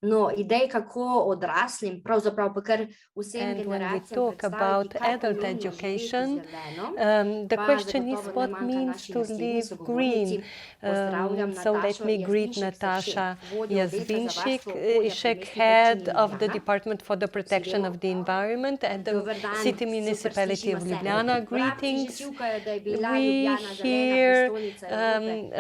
No, idej, kako odraslim, pravzaprav pa kar vsem And when we generacijam talk about predstaviti, kaj adult pomeni education, živeti zeleno, the pa question is zagotovo ne what manjka means naši to naslednji live green. sogovornici. Pozdravljam So let Natašo me greet Jazbinšek Seršen, Natasha vodjo oddelka za varstvo okolja pri Jazbinšek, Mestni head občini of the Ljubljana. Department for the Protection of the Environment at the Dober dan, City super, Municipality of slišimo se. Ljubljana. Vrabci že Greetings. čivkajo, da je bila We Ljubljana zelena hear prestolnica Evrope. In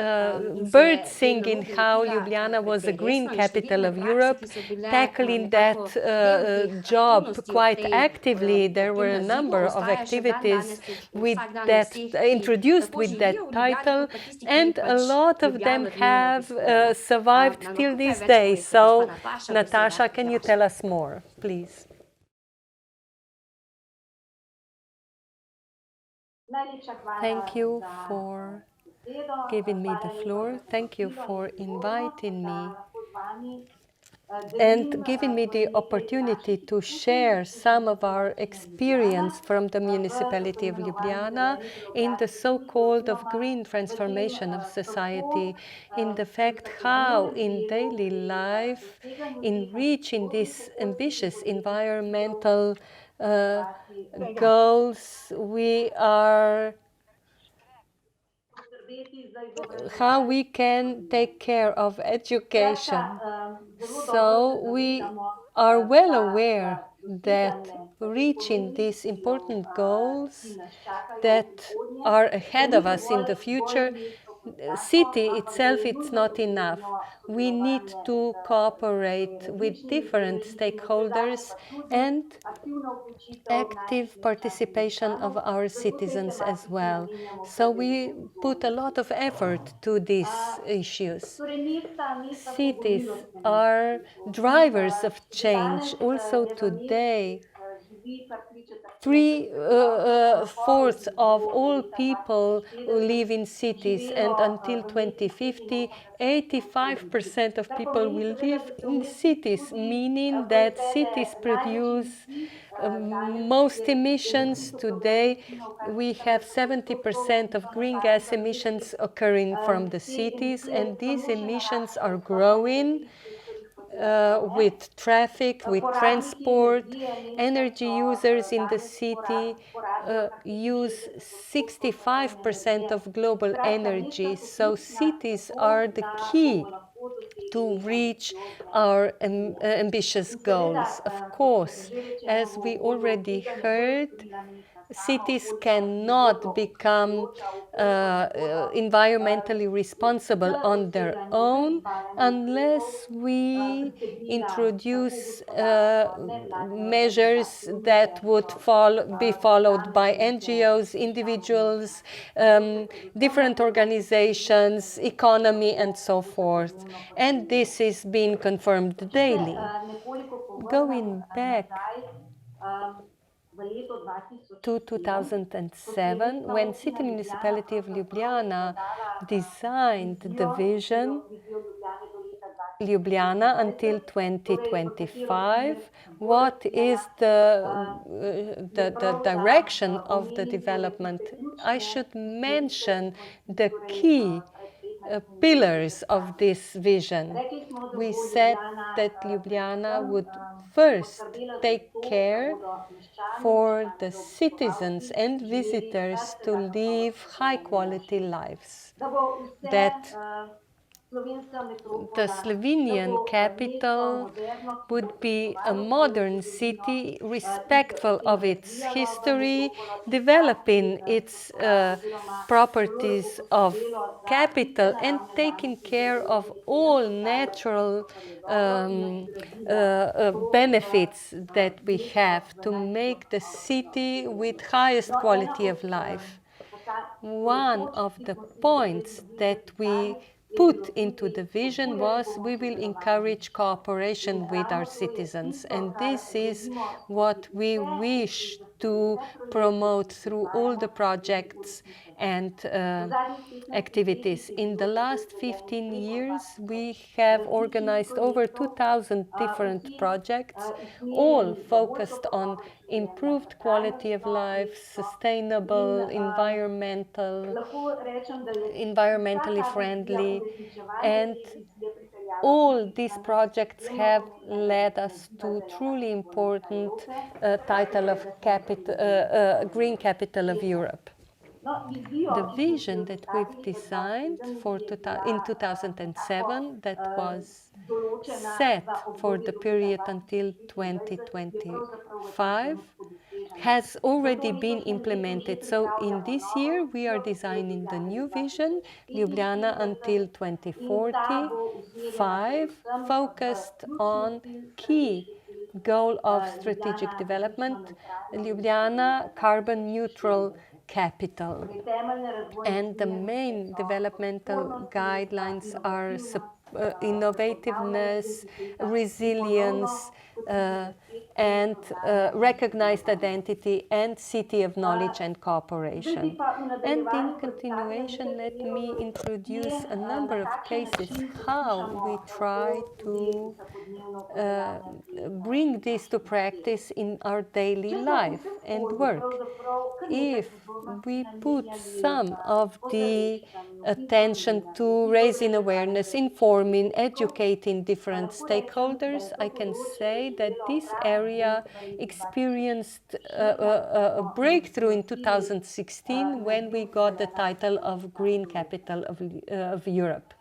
se birds je singing tehnologija how lotila Ljubljana was a precej green resno in capital številne of prakse, Europe, ki so bile tackling nekako that del teh job aktivnosti ob quite tej, actively. There ob tem were a nazivu, number of ostaja še activities dandanes with vsak dan that vseh, ki introduced tako with živijo that v Ljubljani, title, kot pa tisti, ki and a pač lot of them Ljubljano dnevno have obiskujemo. survived Nam till lahko kaj this več day. poveste, gospa So, Nataša, Natasha, beseda can je you vaša. tell us more, please? Thank you for giving me the floor. Thank you for inviting me and giving me the opportunity to share some of our experience from the Municipality of Ljubljana in the so-called of green transformation of society, in the fact how in daily life, in reaching these ambitious environmental goals, how we can take care of education. So we are well aware that reaching these important goals that are ahead of us in the future, city itself, it's not enough. We need to cooperate with different stakeholders and active participation of our citizens as well. So we put a lot of effort to these issues. Cities are drivers of change. Also today, 3/4 of all people who live in cities, and until 2050, 85% of people will live in cities, meaning that cities produce most emissions. Today, we have 70% of green gas emissions occurring from the cities, and these emissions are growing with traffic, with transport. Energy users in the city use 65% of global energy. So cities are the key to reach our ambitious goals. Of course, as we already heard, cities cannot become environmentally responsible on their own unless we introduce measures that would be followed by NGOs, individuals, different organizations, economy, and so forth. And this is being confirmed daily. Going back to 2007, when City Municipality of Ljubljana designed the vision Ljubljana until 2025, what is the direction of the development? I should mention the key pillars of this vision. We said that Ljubljana would first take care for the citizens and visitors to live high-quality lives, that the Slovenian capital would be a modern city, respectful of its history, developing its properties of capital, and taking care of all natural benefits that we have to make the city with highest quality of life. One of the points that we put into the vision was we will encourage cooperation with our citizens, and this is what we wish to promote through all the projects and activities. In the last 15 years, we have organized over 2,000 different projects, all focused on improved quality of life, sustainable, environmentally friendly, and all these projects have led us to truly important title of Green Capital of Europe. The vision that we've designed in 2007, that was set for the period until 2025, has already been implemented. So in this year, we are designing the new vision, Ljubljana until 2045, focused on key goal of strategic development, Ljubljana carbon neutral capital. And the main developmental guidelines are innovativeness, resilience, and recognized identity, and city of knowledge and cooperation. And in continuation, let me introduce a number of cases how we try to bring this to practice in our daily life and work. If we put some of the attention to raising awareness, informing, educating different stakeholders, I can say that this area experienced a breakthrough in 2016 when we got the title of Green Capital of Europe.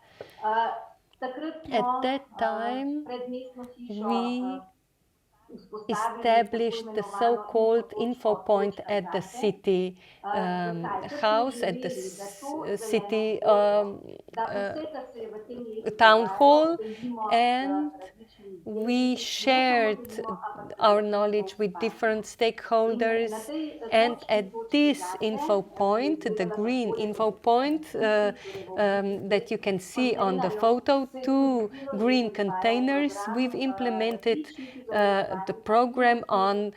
At that time, we established the so-called info point at the city house, at the city town hall, and we shared our knowledge with different stakeholders. And at this info point, the green info point that you can see on the photo, 2 green containers, we've implemented the program on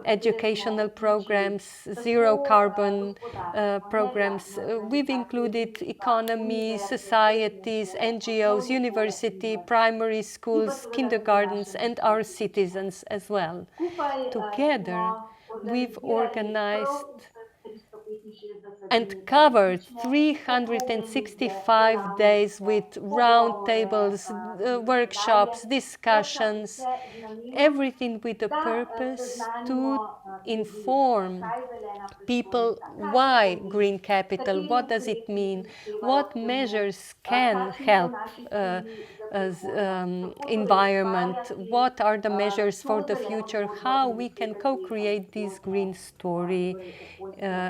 educational programs, zero carbon programs. We've included economy, societies, NGOs, university, primary schools, kindergartens, and our citizens as well. Together, we've organized and covered 365 days with round tables, workshops, discussions, everything with the purpose to inform people why green capital, what does it mean, what measures can help environment, what are the measures for the future, how we can co-create this green story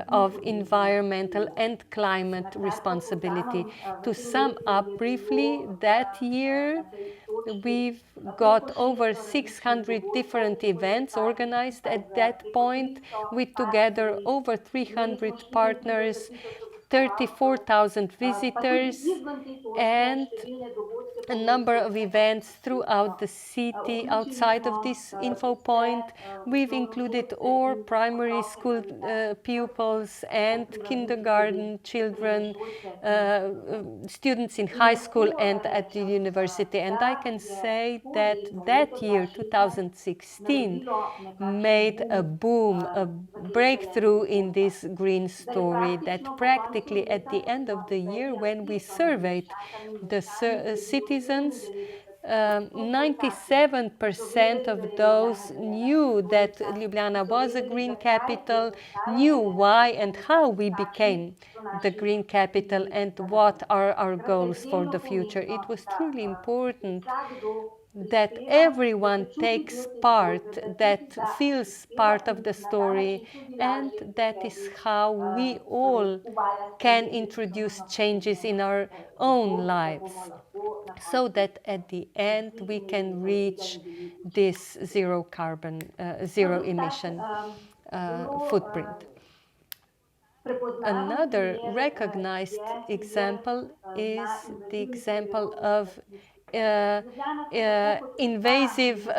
of environmental and climate responsibility. To sum up briefly, that year we've got over 600 different events organized at that point, with together over 300 partners, 34,000 visitors, and a number of events throughout the city. Outside of this info point, we've included all primary school pupils and kindergarten children, students in high school and at the university. And I can say that that year, 2016, made a boom, a breakthrough in this green story, that practically at the end of the year, when we surveyed the citizens, 97% of those knew that Ljubljana was a green capital, knew why and how we became the green capital, and what are our goals for the future. It was truly important that everyone takes part, that feels part of the story, and that is how we all can introduce changes in our own lives, so that at the end we can reach this zero carbon, zero emission footprint. Another recognized example is the example of invasive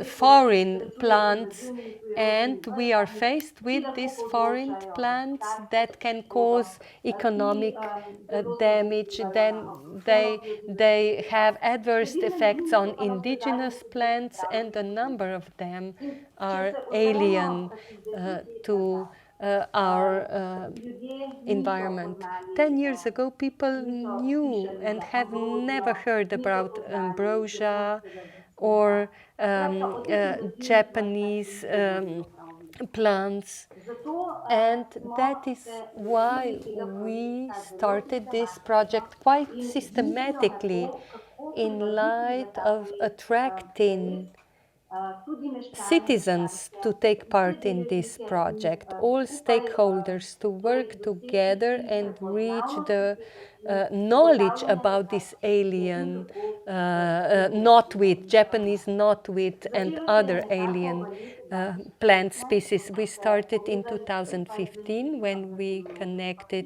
foreign plants, and we are faced with these foreign plants that can cause economic damage. Then they have adverse effects on indigenous plants, and a number of them are alien to our environment. 10 years ago, people knew and have never heard about ambrosia or Japanese plants. And that is why we started this project quite systematically in light of attracting citizens to take part in this project, all stakeholders to work together and reach the knowledge about this alien knotweed, Japanese knotweed, and other alien plant species. We started in 2015 when we connected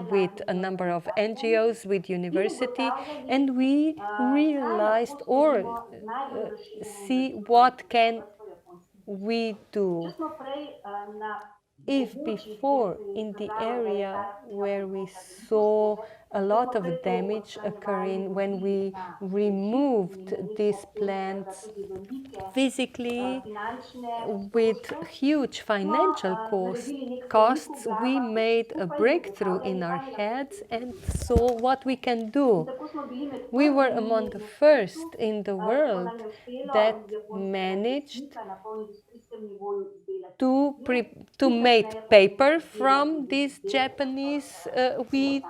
with a number of NGOs, with university, and we realized or see what can we do. If before in the area where we saw a lot of damage occurring when we removed these plants physically with huge financial costs, we made a breakthrough in our heads and saw what we can do. We were among the first in the world that managed to make paper from this Japanese wheat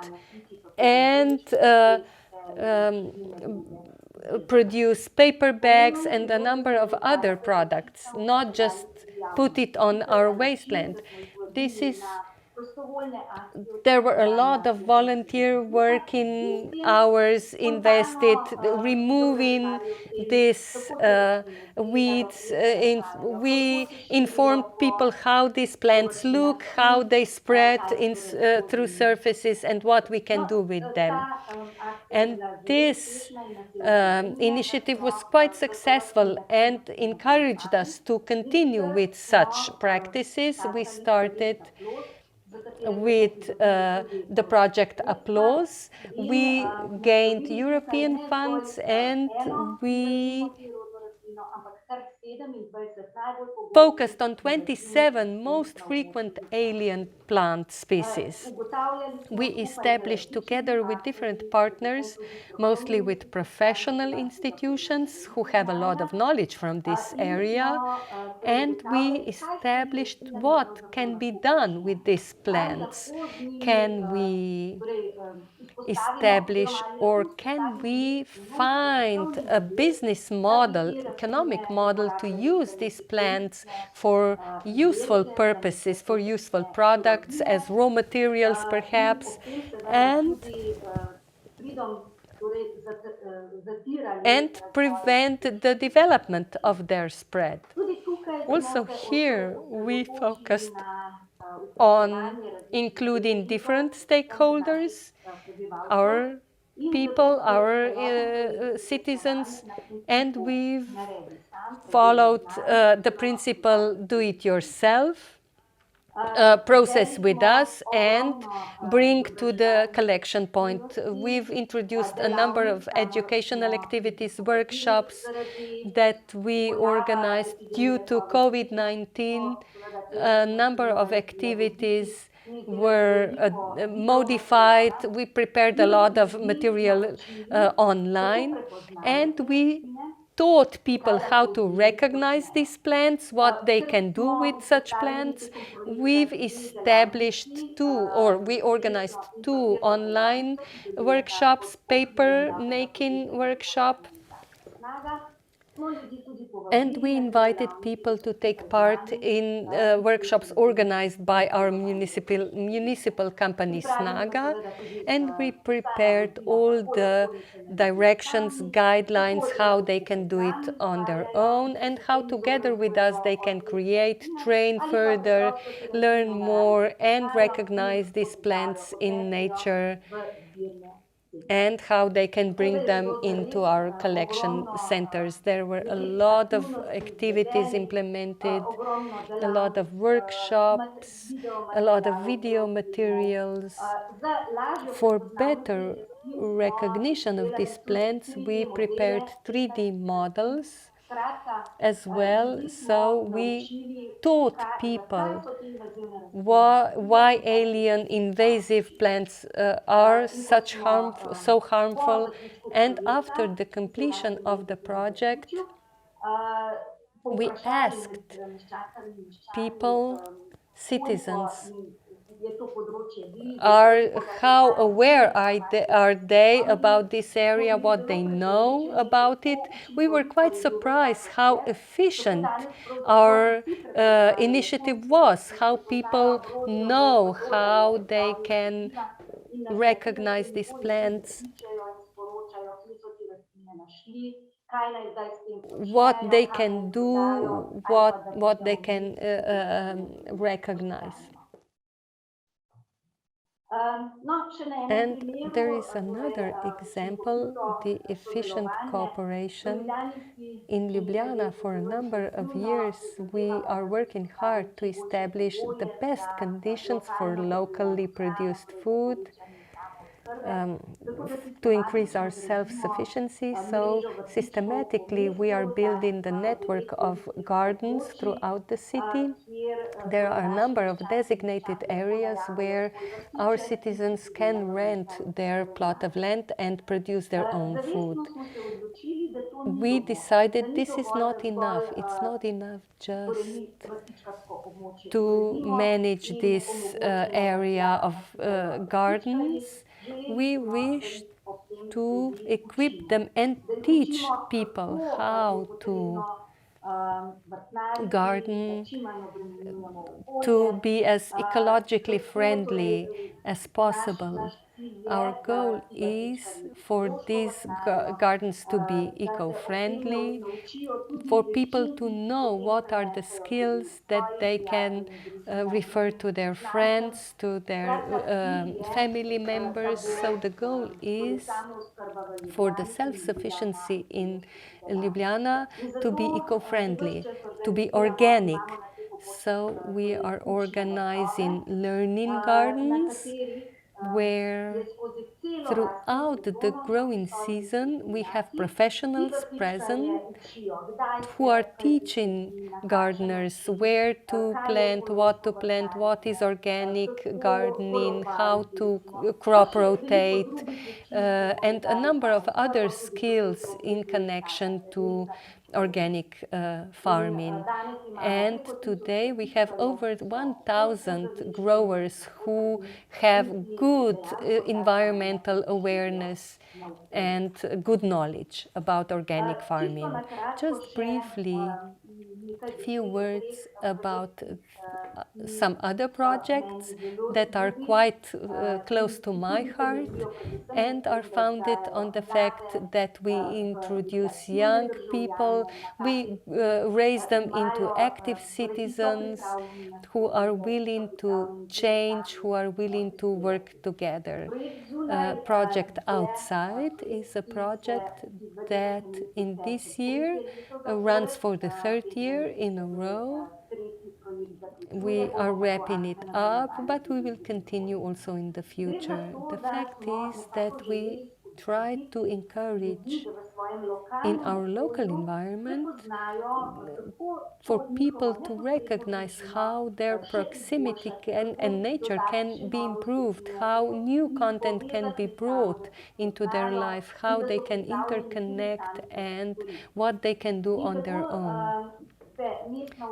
and um, produce paper bags and a number of other products, not just put it on our wasteland. There were a lot of volunteer working hours invested, removing these weeds. We informed people how these plants look, how they spread through surfaces, and what we can do with them. And this initiative was quite successful and encouraged us to continue with such practices. We started with the project Applause. We gained European funds and we focused on 27 most frequent alien plant species. We established together with different partners, mostly with professional institutions who have a lot of knowledge from this area, and we established what can be done with these plants. Can we establish or can we find a business model, economic model to use these plants for useful purposes, for useful products as raw materials perhaps, and prevent the development of their spread. Also here we focused on including different stakeholders, our people, our citizens, and we've followed the principle do it yourself, process with us and bring to the collection point. We've introduced a number of educational activities, workshops that we organized due to COVID-19. A number of activities were modified. We prepared a lot of material online, and we taught people how to recognize these plants, what they can do with such plants. We've established we organized two online workshops, paper making workshop, and we invited people to take part in workshops organized by our municipal company Snaga, and we prepared all the directions, guidelines, how they can do it on their own and how together with us they can create, train further, learn more and recognize these plants in nature, and how they can bring them into our collection centers. There were a lot of activities implemented, a lot of workshops, a lot of video materials. For better recognition of these plants, we prepared 3D models as well. So we taught people why alien invasive plants are so harmful, and after the completion of the project, we asked people, citizens, how aware are they about this area, what they know about it. We were quite surprised how efficient our initiative was, how people know how they can recognize these plants, what they can do, what they can recognize. And there is another example, the efficient cooperation. In Ljubljana, for a number of years, we are working hard to establish the best conditions for locally produced food, to increase our self-sufficiency. So systematically we are building the network of gardens throughout the city. There are a number of designated areas where our citizens can rent their plot of land and produce their own food. We decided this is not enough. It's not enough just to manage this area of gardens. We wish to equip them and teach people how to garden, to be as ecologically friendly as possible. Our goal is for these gardens to be eco-friendly, for people to know what are the skills that they can refer to their friends, to their family members. So the goal is for the self-sufficiency in Ljubljana to be eco-friendly, to be organic. So we are organizing learning gardens where throughout the growing season we have professionals present who are teaching gardeners where to plant, what is organic gardening, how to crop rotate, and a number of other skills in connection to organic farming. And today we have over 1,000 growers who have good environmental awareness and good knowledge about organic farming. Just briefly, a few words about some other projects that are quite close to my heart and are founded on the fact that we introduce young people, we raise them into active citizens who are willing to change, who are willing to work together. Project Outside is a project that in this year runs for the third year in a row. We are wrapping it up, but we will continue also in the future. The fact is that we try to encourage in our local environment for people to recognize how their proximity and nature can be improved, how new content can be brought into their life, how they can interconnect and what they can do on their own.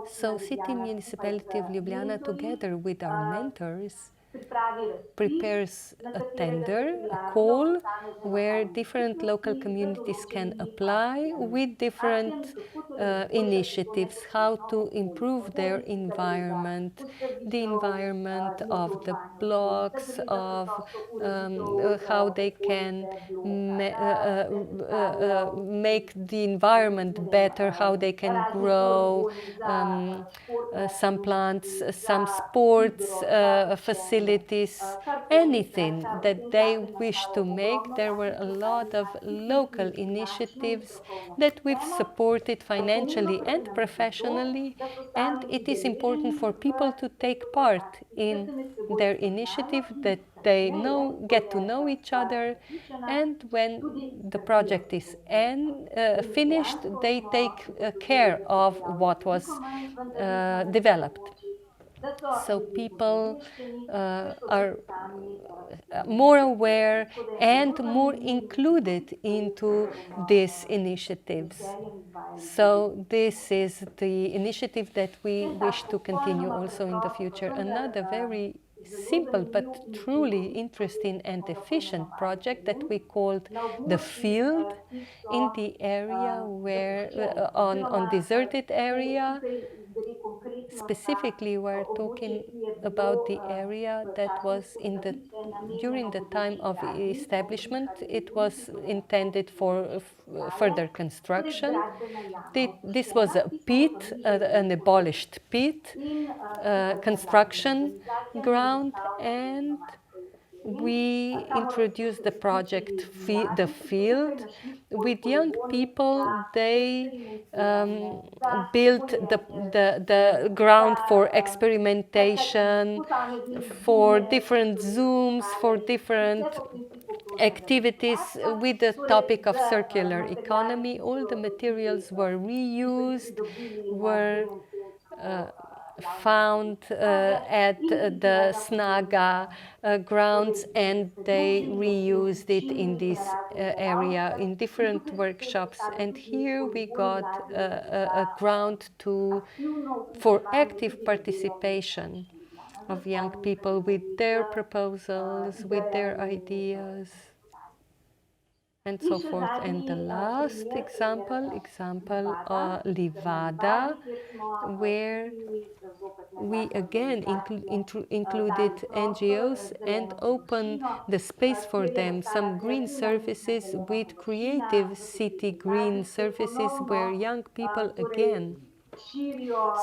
So City Municipality of Ljubljana, together with our mentors, prepares a tender, a call, where different local communities can apply with different initiatives, how to improve their environment, the environment of the blocks, of how they can make the environment better, how they can grow some plants, some sports facilities, facilities, anything that they wish to make. There were a lot of local initiatives that we've supported financially and professionally, and it is important for people to take part in their initiative, that they get to know each other, and when the project is finished, they take care of what was developed. So people are more aware and more included into these initiatives. So this is the initiative that we wish to continue also in the future. Another very simple but truly interesting and efficient project that we called the field in the area where on deserted area. Specifically, we're talking about the area that was during the time of establishment. It was intended for further construction. This was a pit, an abolished pit, construction ground, and we introduced the project The Field. With young people, they built the ground for experimentation, for different Zooms, for different activities with the topic of circular economy. All the materials were reused, were found at the Snaga grounds, and they reused it in this area in different workshops. And here we got a ground for active participation of young people with their proposals, with their ideas, and so forth. And the last example, Livada, where we again included NGOs and opened the space for them, some green services with creative city green services, where young people again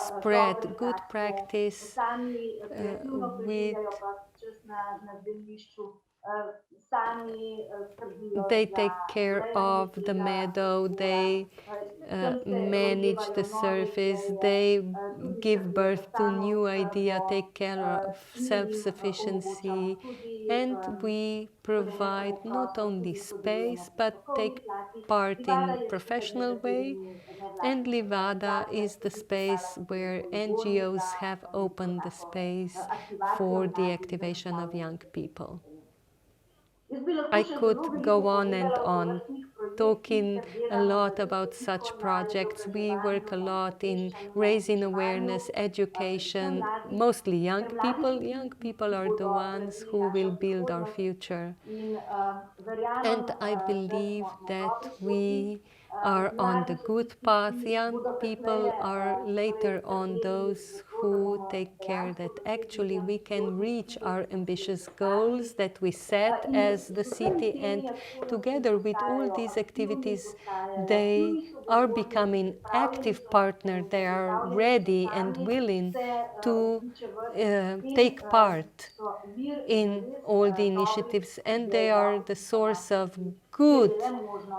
spread good practice with they take care of the meadow, they manage the surface, they give birth to new idea, take care of self-sufficiency, and we provide not only space but take part in professional way. And Livada is the space where NGOs have opened the space for the activation of young people. I could go on and on, talking a lot about such projects. We work a lot in raising awareness, education, mostly young people. Young people are the ones who will build our future. And I believe that we are on the good path. Young people are later on those who take care that actually we can reach our ambitious goals that we set as the city, and together with all these activities they are becoming active partners. They are ready and willing to take part in all the initiatives, and they are the source of good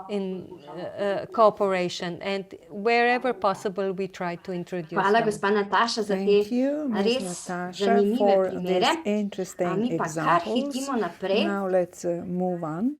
in cooperation, and wherever possible we try to introduce Hvala, them. gospa Nataša, za Thank te you, Ms. res Nataša, zanimive for primere. these interesting Mi pa kar examples. hitimo naprej. Now let's move on.